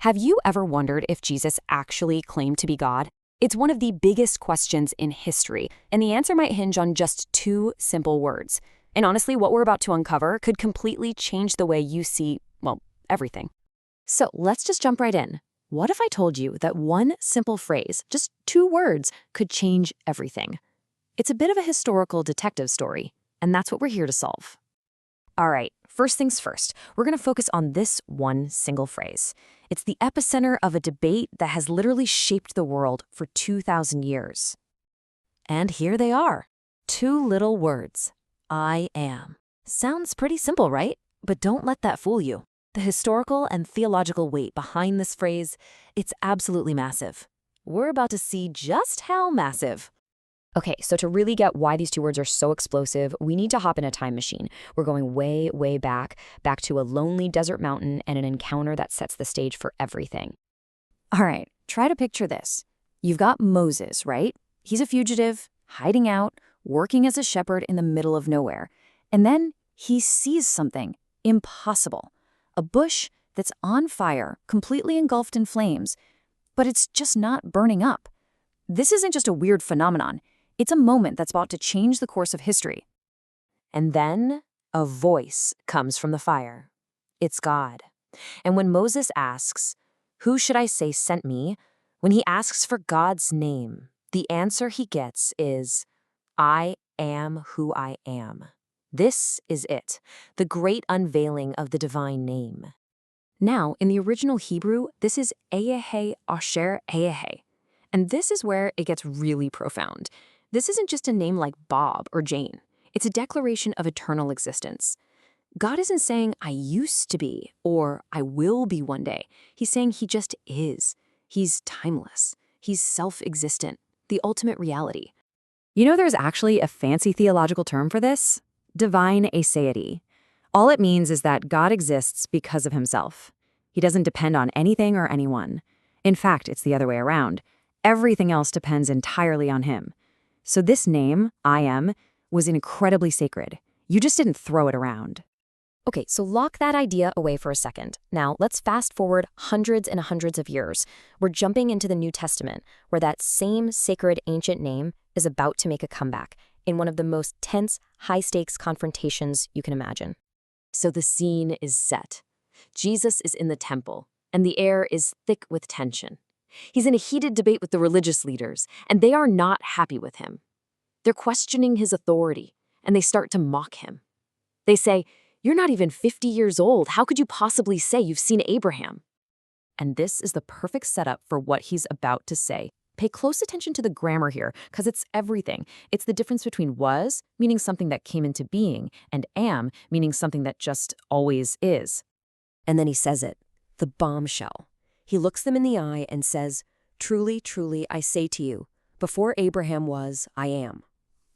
Have you ever wondered if Jesus actually claimed to be God? It's one of the biggest questions in history, and the answer might hinge on just two simple words. And honestly, what we're about to uncover could completely change the way you see, well, everything. So let's just jump right in. What if I told you that one simple phrase, just two words, could change everything? It's a bit of a historical detective story, and that's what we're here to solve. All right, first things first, we're going to focus on this one single phrase. It's the epicenter of a debate that has literally shaped the world for 2,000 years. And here they are, two little words, I am. Sounds pretty simple, right? But don't let that fool you. The historical and theological weight behind this phrase, it's absolutely massive. We're about to see just how massive. Okay, so to really get why these two words are so explosive, we need to hop in a time machine. We're going way, way back to a lonely desert mountain and an encounter that sets the stage for everything. All right, try to picture this. You've got Moses, right? He's a fugitive, hiding out, working as a shepherd in the middle of nowhere. And then he sees something impossible. A bush that's on fire, completely engulfed in flames, but it's just not burning up. This isn't just a weird phenomenon. It's a moment that's about to change the course of history. And then a voice comes from the fire. It's God. And when Moses asks, "Who should I say sent me?" when he asks for God's name, the answer he gets is, "I am who I am." This is it, the great unveiling of the divine name. Now, in the original Hebrew, this is Eyehe Asher Eyehe. And this is where it gets really profound. This isn't just a name like Bob or Jane. It's a declaration of eternal existence. God isn't saying, I used to be, or I will be one day. He's saying he just is. He's timeless. He's self-existent, the ultimate reality. You know, there's actually a fancy theological term for this? Divine aseity. All it means is that God exists because of himself. He doesn't depend on anything or anyone. In fact, it's the other way around. Everything else depends entirely on him. So this name, I am, was incredibly sacred. You just didn't throw it around. Okay, so lock that idea away for a second. Now, let's fast forward hundreds and hundreds of years. We're jumping into the New Testament, where that same sacred ancient name is about to make a comeback in one of the most tense, high-stakes confrontations you can imagine. So the scene is set. Jesus is in the temple, and the air is thick with tension. He's in a heated debate with the religious leaders, and they are not happy with him. They're questioning his authority, and they start to mock him. They say, "You're not even 50 years old. How could you possibly say you've seen Abraham?" And this is the perfect setup for what he's about to say. Pay close attention to the grammar here, because it's everything. It's the difference between was, meaning something that came into being, and am, meaning something that just always is. And then he says it, the bombshell. He looks them in the eye and says, "Truly, truly, I say to you, before Abraham was, I am."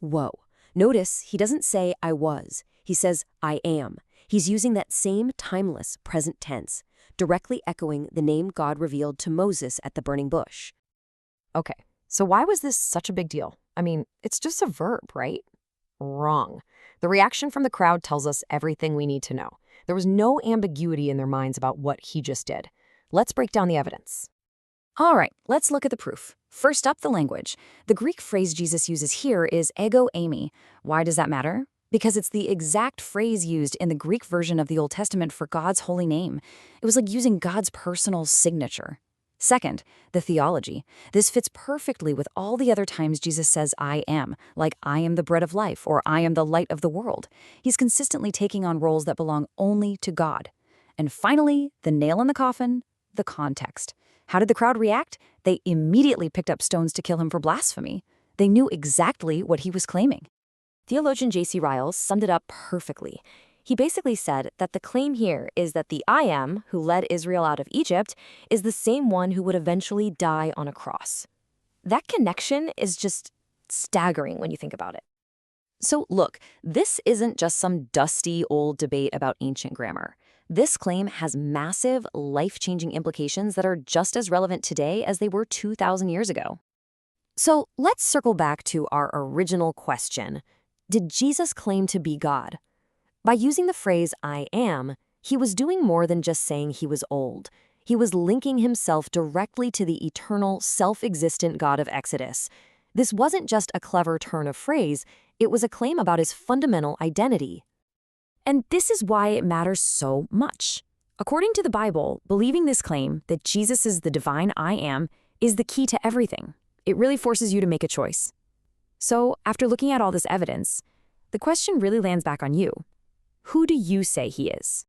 Whoa. Notice he doesn't say I was. He says I am. He's using that same timeless present tense, directly echoing the name God revealed to Moses at the burning bush. Okay, so why was this such a big deal? I mean, it's just a verb, right? Wrong. The reaction from the crowd tells us everything we need to know. There was no ambiguity in their minds about what he just did. Let's break down the evidence. All right, let's look at the proof. First up, the language. The Greek phrase Jesus uses here is ego eimi. Why does that matter? Because it's the exact phrase used in the Greek version of the Old Testament for God's holy name. It was like using God's personal signature. Second, the theology. This fits perfectly with all the other times Jesus says I am, like I am the bread of life or I am the light of the world. He's consistently taking on roles that belong only to God. And finally, the nail in the coffin, the context. How did the crowd react? They immediately picked up stones to kill him for blasphemy. They knew exactly what he was claiming. Theologian J.C. Ryle summed it up perfectly. He basically said that the claim here is that the I am, who led Israel out of Egypt, is the same one who would eventually die on a cross. That connection is just staggering when you think about it. So look, this isn't just some dusty old debate about ancient grammar. This claim has massive, life-changing implications that are just as relevant today as they were 2,000 years ago. So let's circle back to our original question. Did Jesus claim to be God? By using the phrase I am, he was doing more than just saying he was old. He was linking himself directly to the eternal, self-existent God of Exodus. This wasn't just a clever turn of phrase, it was a claim about his fundamental identity. And this is why it matters so much. According to the Bible, believing this claim that Jesus is the divine I am is the key to everything. It really forces you to make a choice. So, after looking at all this evidence, the question really lands back on you. Who do you say he is?